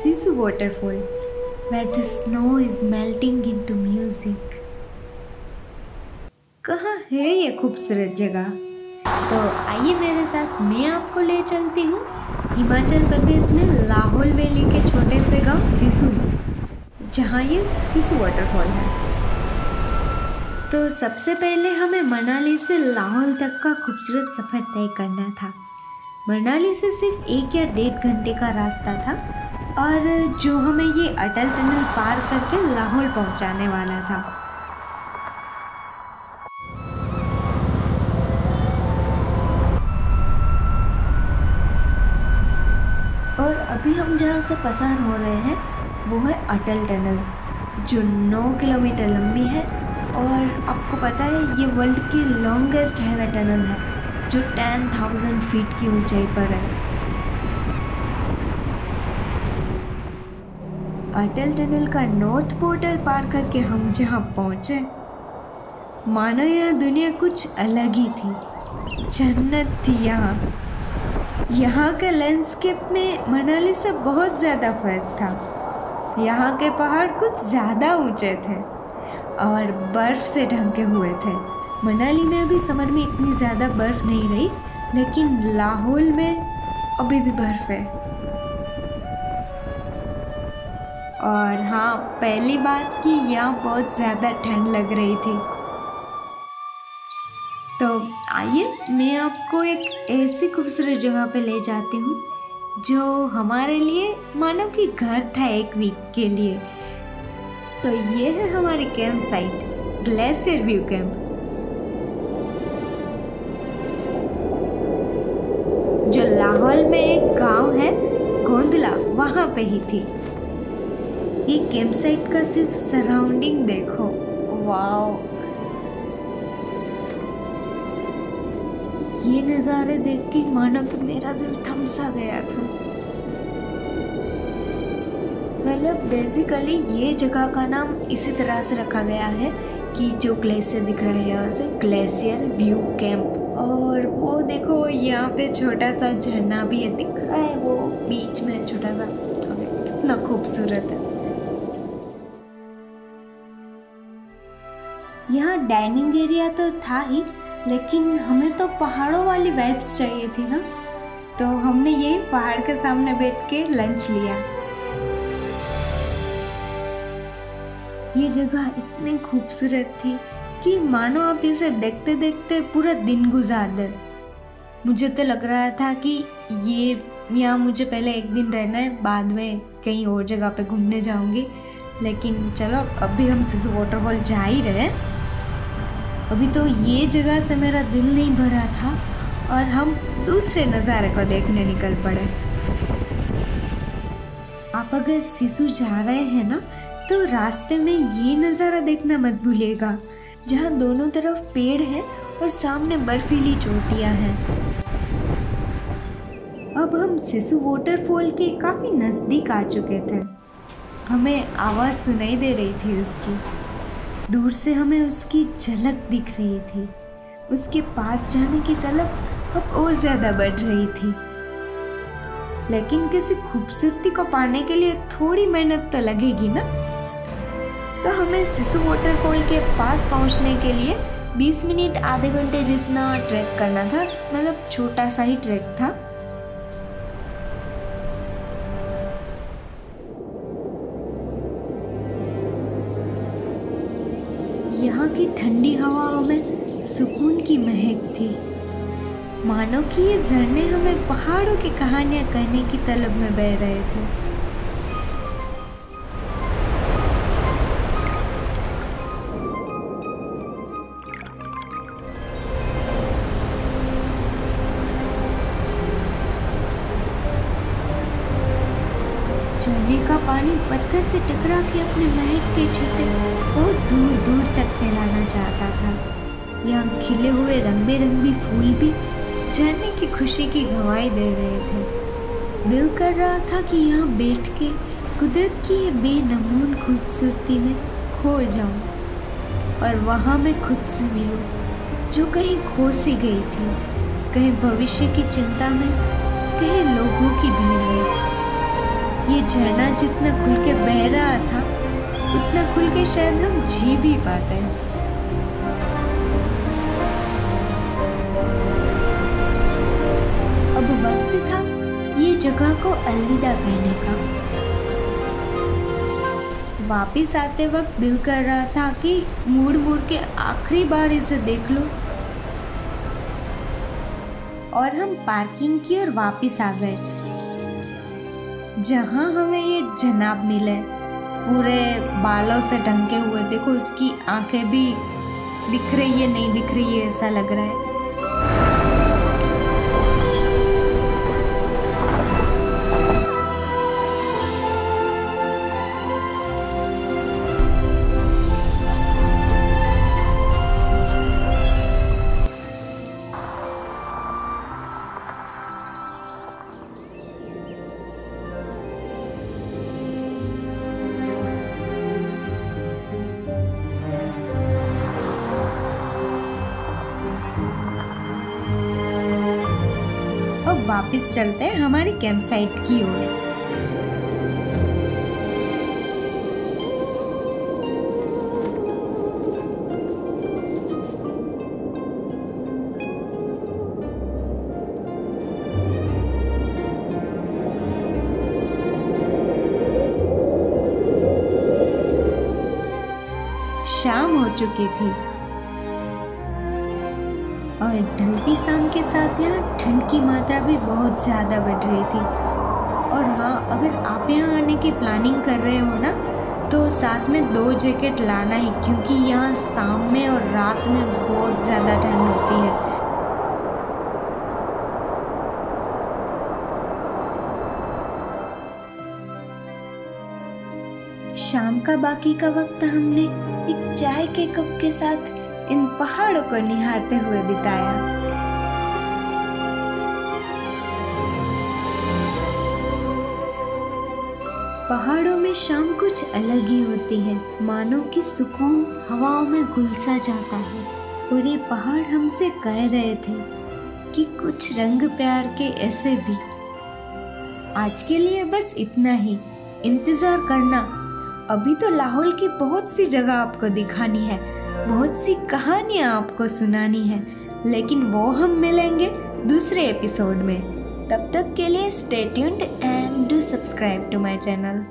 Sisu waterfall, where the snow is melting into music. कहाँ है ये खूबसूरत जगह? तो आइए मेरे साथ, मैं आपको ले चलती हूँ हिमाचल प्रदेश में लाहौल वैली के छोटे से गांव सिसु में, जहाँ ये सिसु वाटरफॉल है। तो सबसे पहले हमें मनाली से लाहौल तक का खूबसूरत सफ़र तय करना था। मनाली से सिर्फ 1 या 1.5 घंटे का रास्ता था और जो हमें ये अटल टनल पार करके लाहौल पहुंचाने वाला था। और अभी हम जहाँ से पसार हो रहे हैं वो है अटल टनल, जो 9 किलोमीटर लंबी है और आपको पता है ये वर्ल्ड की लॉन्गेस्ट हाईवे टनल है, जो 10,000 फीट की ऊंचाई पर है। अटल टनल का नॉर्थ पोर्टल पार करके हम जहाँ पहुँचे, मानो यह दुनिया कुछ अलग ही थी, जन्नत थी यहाँ के लैंडस्केप में मनाली से बहुत ज़्यादा फर्क था। यहाँ के पहाड़ कुछ ज़्यादा ऊंचे थे और बर्फ़ से ढके हुए थे। मनाली में अभी समर में इतनी ज़्यादा बर्फ़ नहीं रही, लेकिन लाहौल में अभी भी बर्फ़ है। और हाँ, पहली बात कि यहाँ बहुत ज़्यादा ठंड लग रही थी। तो आइए मैं आपको एक ऐसी खूबसूरत जगह पे ले जाती हूँ जो हमारे लिए मानो कि घर था 1 वीक के लिए। तो ये है हमारी camp site, glacier view camp, जो लाहौल में एक गांव है गोंदला, वहाँ पे ही थी। ये कैंप साइट का सिर्फ सराउंडिंग देखो, वाओ! ये नज़ारे देख के मानो कि मेरा दिल थम सा गया था। मतलब बेसिकली ये जगह का नाम इसी तरह से रखा गया है कि जो ग्लेशियर दिख रहा है यहाँ से, ग्लेशियर व्यू कैंप। और वो देखो यहाँ पे छोटा सा झरना भी है, दिख रहा है वो बीच में छोटा सा, कितना खूबसूरत है। यहाँ डाइनिंग एरिया तो था ही, लेकिन हमें तो पहाड़ों वाली वाइब्स चाहिए थी ना, तो हमने यही पहाड़ के सामने बैठ के लंच लिया। ये जगह इतनी खूबसूरत थी कि मानो आप इसे देखते देखते पूरा दिन गुजार दे। मुझे तो लग रहा था कि ये यहाँ मुझे पहले 1 दिन रहना है, बाद में कहीं और जगह पे घूमने जाऊंगी। लेकिन चलो, अभी हम सिसु वाटरफॉल जा ही रहे। अभी तो ये जगह से मेरा दिल नहीं भरा था और हम दूसरे नज़ारे को देखने निकल पड़े। आप अगर सिसु जा रहे हैं ना, तो रास्ते में ये नज़ारा देखना मत भूलिएगा, जहाँ दोनों तरफ पेड़ हैं और सामने बर्फीली चोटियाँ हैं। अब हम सिसु वाटरफॉल के काफ़ी नज़दीक आ चुके थे। हमें आवाज़ सुनाई दे रही थी उसकी, दूर से हमें उसकी झलक दिख रही थी। उसके पास जाने की तलब अब और ज़्यादा बढ़ रही थी। लेकिन किसी खूबसूरती को पाने के लिए थोड़ी मेहनत तो लगेगी ना। तो हमें सिसु वाटरफॉल के पास पहुंचने के लिए 20 मिनट आधे घंटे जितना ट्रैक करना था, मतलब छोटा सा ही ट्रैक था। यहाँ की ठंडी हवाओं में सुकून की महक थी, मानो कि ये झरने हमें पहाड़ों की कहानियाँ कहने की तलब में बह रहे थे। झरने का पानी पत्थर से टकरा के अपने महक के छींटे बहुत दूर दूर तक फैलाना चाहता था। यहाँ खिले हुए रंग बिरंगी फूल भी झरने की खुशी की गवाही दे रहे थे। दिल कर रहा था कि यहाँ बैठ के कुदरत की ये बेनमून खूबसूरती में खो जाऊं और वहाँ मैं खुद से मिलूं, जो कहीं खो सी गई थी, कहीं भविष्य की चिंता में, कहीं लोगों की भीड़ में। ये झरना जितना खुल के बह रहा था उतना खुल के शायद हम जी भी पाते हैं। अब वक्त था ये जगह को अलविदा कहने का। वापिस आते वक्त दिल कर रहा था कि मुड़ मुड़ के आखिरी बार इसे देख लो। और हम पार्किंग की ओर वापिस आ गए, जहां हमें ये जनाब मिले, पूरे बालों से ढंके हुए। देखो उसकी आंखें भी दिख रही है नहीं दिख रही है ऐसा लग रहा है। अब वापस चलते हैं हमारी कैंप साइट की ओर। शाम हो चुकी थी और ढलती शाम के साथ यहाँ ठंड की मात्रा भी बहुत ज़्यादा बढ़ रही थी। और हाँ, अगर आप यहाँ आने की प्लानिंग कर रहे हो ना तो साथ में 2 जैकेट लाना ही, क्योंकि यहाँ शाम में और रात में बहुत ज़्यादा ठंड होती है। शाम का बाकी का वक्त हमने एक चाय के कप के साथ इन पहाड़ों को निहारते हुए बिताया। पहाड़ों में शाम कुछ अलग ही होती है, मानो कि सुकून हवाओं में घुलसा जाता है। और ये पहाड़ हमसे कह रहे थे कि कुछ रंग प्यार के ऐसे भी। आज के लिए बस इतना ही। इंतजार करना, अभी तो लाहौल की बहुत सी जगह आपको दिखानी है, बहुत सी कहानियाँ आपको सुनानी है, लेकिन वो हम मिलेंगे दूसरे एपिसोड में। तब तक के लिए stay tuned and do subscribe to my channel.